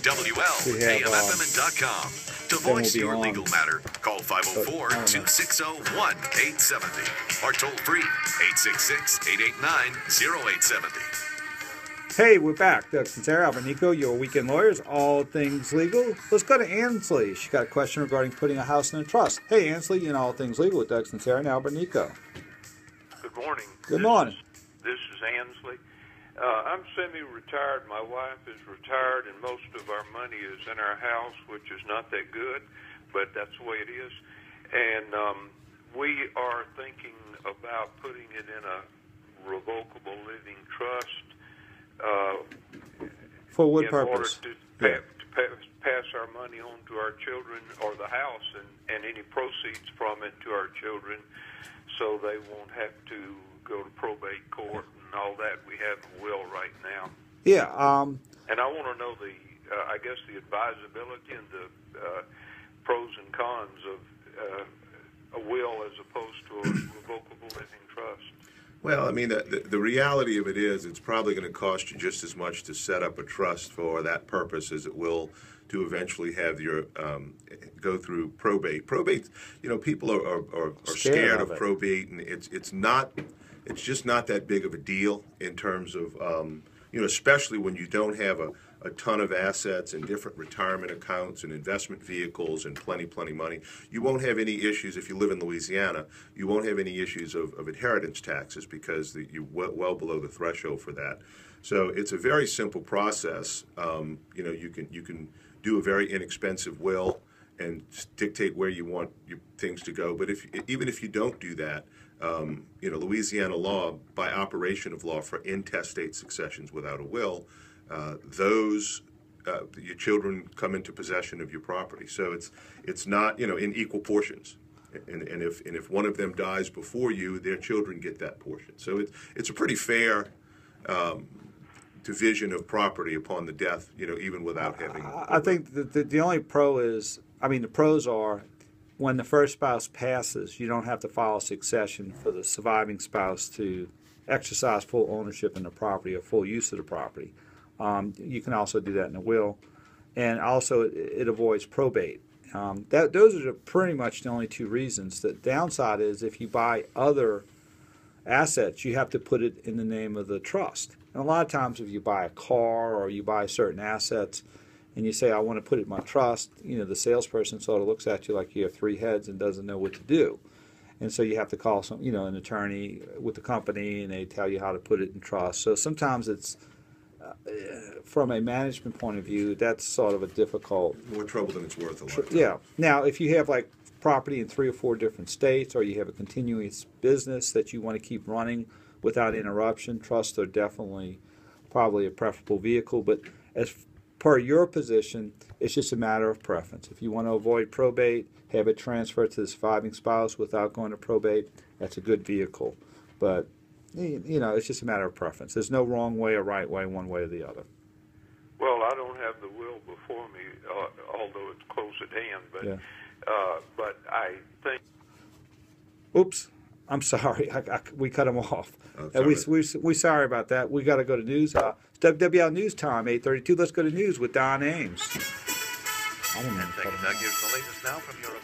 WWL, AMFM.com. To voice your legal matter, call 504-260-1870 or toll free 866-889-0870. Hey, we're back. Doug Sincero, Albert Nico, your weekend lawyers, all things legal. Let's go to Ansley. She got a question regarding putting a house in a trust. Hey, Ansley, you know all things legal with Doug Sincero and Albert Nico. Good morning. Good morning. This is Ansley. I'm semi-retired. My wife is retired, and most of our money is in our house, which is not that good, but that's the way it is. And we are thinking about putting it in a revocable living trust. For what purpose? In order to pass our money on to our children, or the house, and any proceeds from it to our children, so they won't have to go to probate court and all that. We have a will right now. Yeah. And I want to know I guess the advisability and the pros and cons of a will as opposed to a revocable living trust. Well, I mean, the reality of it is it's probably going to cost you just as much to set up a trust for that purpose as it will to eventually have your go through probate. Probate, people are scared of probate, and it's just not that big of a deal in terms of, especially when you don't have a ton of assets and different retirement accounts and investment vehicles and plenty money. You won't have any issues if you live in Louisiana. You won't have any issues of inheritance taxes because you're well below the threshold for that. So it's a very simple process. You can do a very inexpensive will and dictate where you want your things to go. But even if you don't do that, Louisiana law, by operation of law for intestate successions without a will, your children come into possession of your property. So it's not in equal portions, and if one of them dies before you, their children get that portion. So it's a pretty fair division of property upon the death, even without having. I think the only pro is, the pros are, when the first spouse passes, you don't have to file a succession for the surviving spouse to exercise full ownership in the property or full use of the property. You can also do that in a will, and also it avoids probate. Those are pretty much the only two reasons. The downside is if you buy other assets, you have to put it in the name of the trust. And a lot of times if you buy a car or you buy certain assets and you say, I want to put it in my trust, the salesperson sort of looks at you like you have three heads and doesn't know what to do. And so you have to call an attorney with the company, and they tell you how to put it in trust. So sometimes it's, from a management point of view, that's sort of a difficult. More trouble than it's worth a lot. Yeah. Now, if you have property in 3 or 4 different states, or you have a continuous business that you want to keep running without interruption, trusts are definitely probably a preferable vehicle. But as per your position, it's just a matter of preference. If you want to avoid probate, have it transferred to the surviving spouse without going to probate, that's a good vehicle. But it's just a matter of preference. There's no wrong way or right way, one way or the other. Well, I don't have the will before me, although it's close at hand. But but I think. Oops, I'm sorry. We cut him off. Oh, We're sorry about that. We got to go to news. It's WWL News Time, 8:32. Let's go to news with Don Ames. And Doug, here's the latest now from your